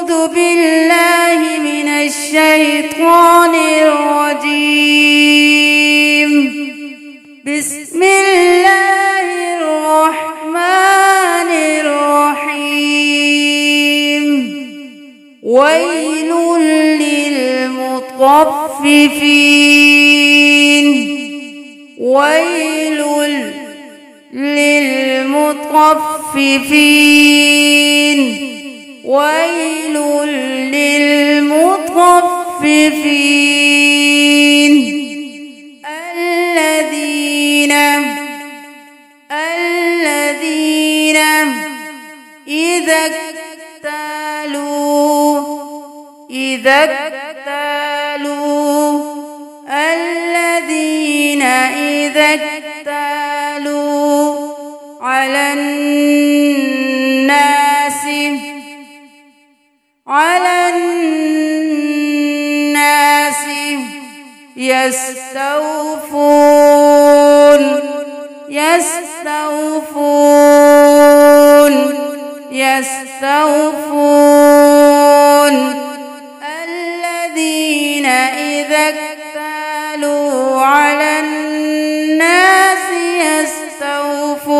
أعوذ بالله من الشيطان الرجيم. بسم الله الرحمن الرحيم. ويل للمطففين. ويل للمطففين. ويل للمطففين الذين إذا اكتالوا على الناس يستوفون الذين إذا اكتالوا على الناس يستوفون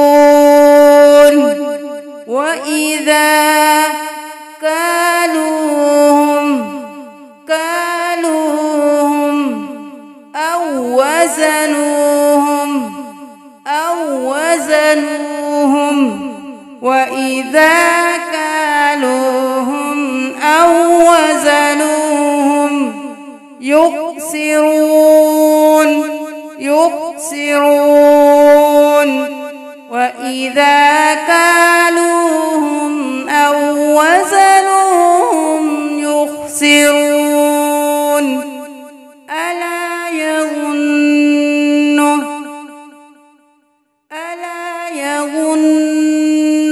وإذا كالوهم أو وزنوهم وإذا كالوهم أو وزنوهم يخسرون وإذا كالوهم أو وزنوهم يخسرون. ألا يظن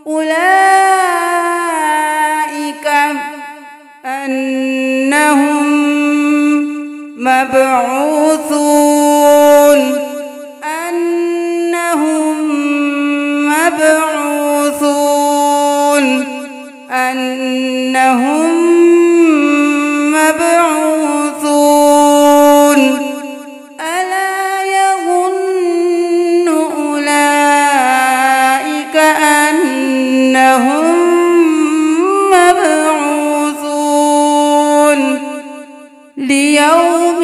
أولئك أنهم مبعوثون ألا يظن أولئك أنهم مبعوثون ليوم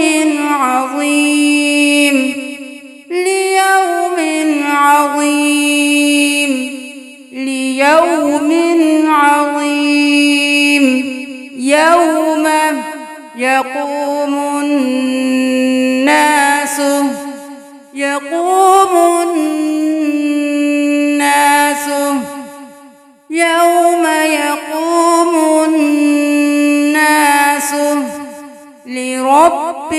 عظيم. يوم يقوم الناس لرب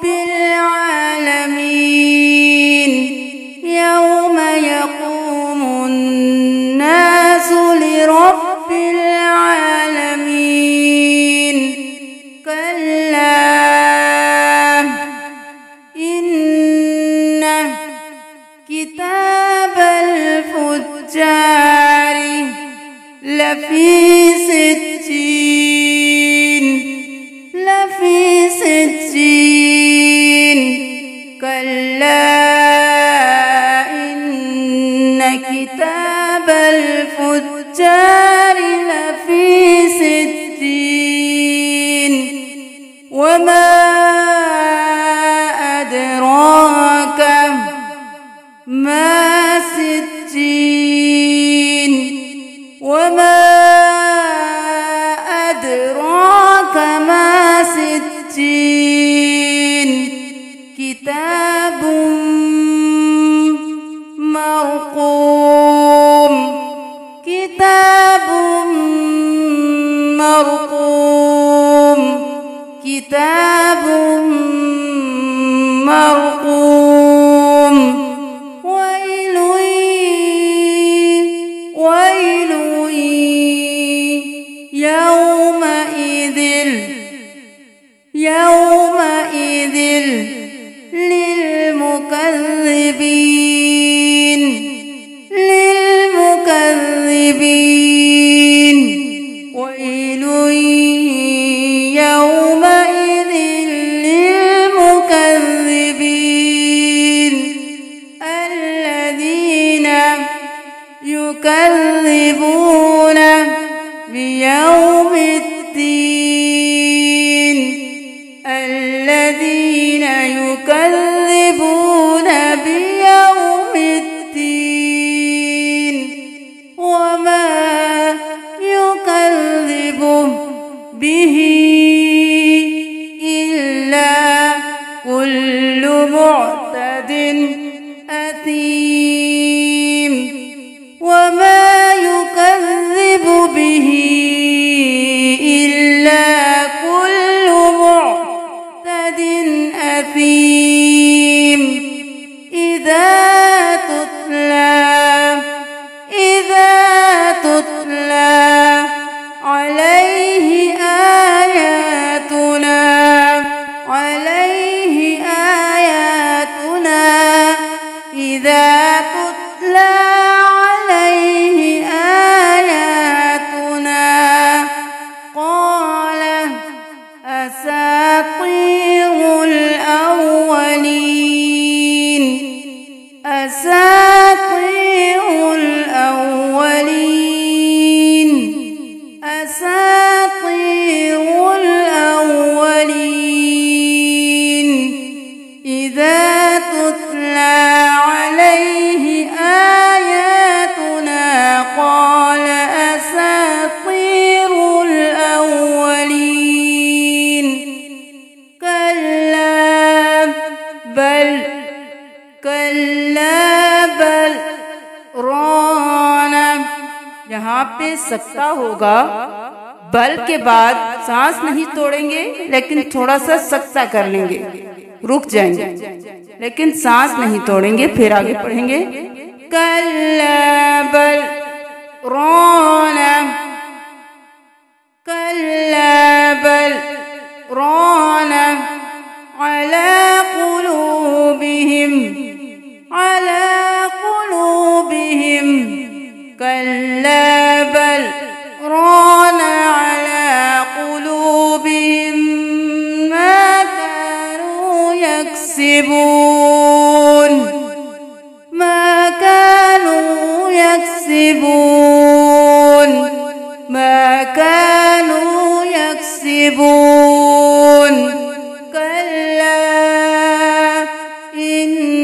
العالمين. يوم يقوم الناس لرب العالمين. كلا إن كتاب الفجار لفي سجين. كلا إن كتاب الفجار لفي سجين. وما أدراك ما سجين. كتاب مرقوم. ويل الذين يكذبون بيوم الدين وما يكذب به إلا كل معتد أثيم وما يكذب به إلا كل معتد أثيم إذا تتلى عليه آياتنا إذا تتلى عليه آياتنا قال أساطير الأولين أساطير الأولين أساطير الأولين إذا تتلى عليه آياتنا قال أساطير الأولين كلا بل ران यहाँ पे सकता होगा, बल के बाद सांस नहीं तोड़ेंगे लेकिन थोड़ा सा सकता कर लेंगे, रुक जाएंगे लेकिन सांस नहीं तोड़ेंगे, फिर आगे पढ़ेंगे। कल्ला बल रौन अला قلوبهم كلا بل ران على قلوبهم ما كانوا يكسبون كلا إنهم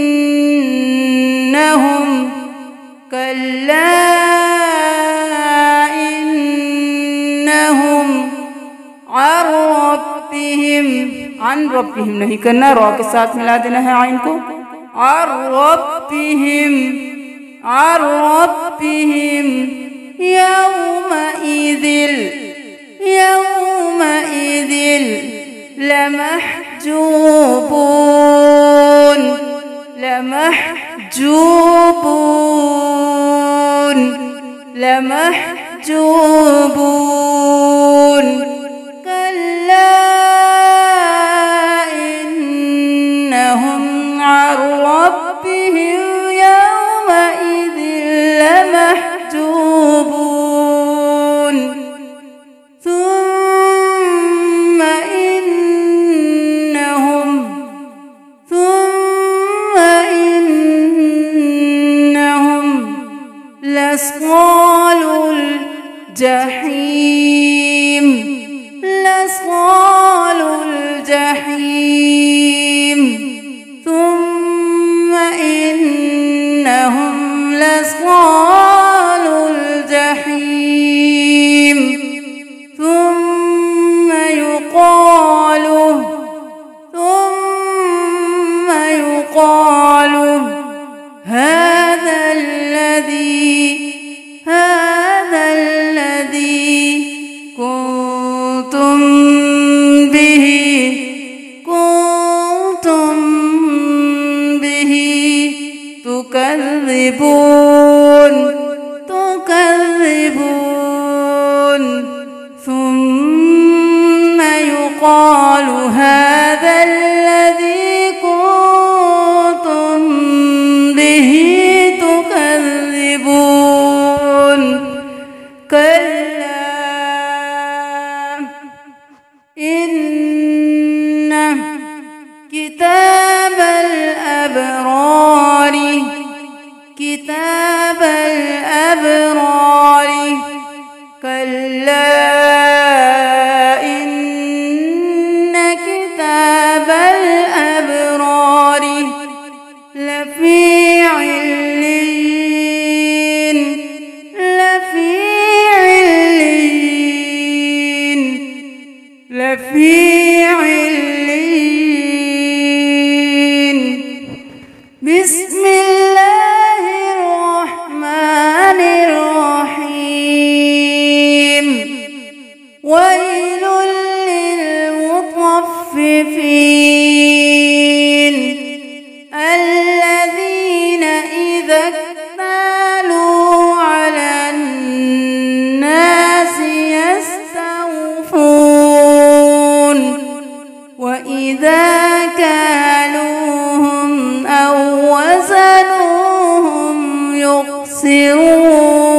عن रब्बिहिम नहीं करना, रॉ के साथ मिला देना है आइन को। और रब्बिहिम यौमइज़िल लमहजूबून كلا إنهم عن ربهم يومئذ لمحجوبون ثم إنهم لصال الجحيم ثم إنهم لصال الجحيم ثم يقال هذا الذي كنتم به تكذبون ثم يقال هذا الذي كنتم به تكذبون كلا إن كتاب الأبرار كلا إن كتاب الأبرار لفي علين لفي علين لفي علين. بسم الله الرحمن الرحيم. ويل للمطففين الذين إذا اكتالوا على الناس يستوفون وإذا كالوهم أو وزنوهم يخسرون.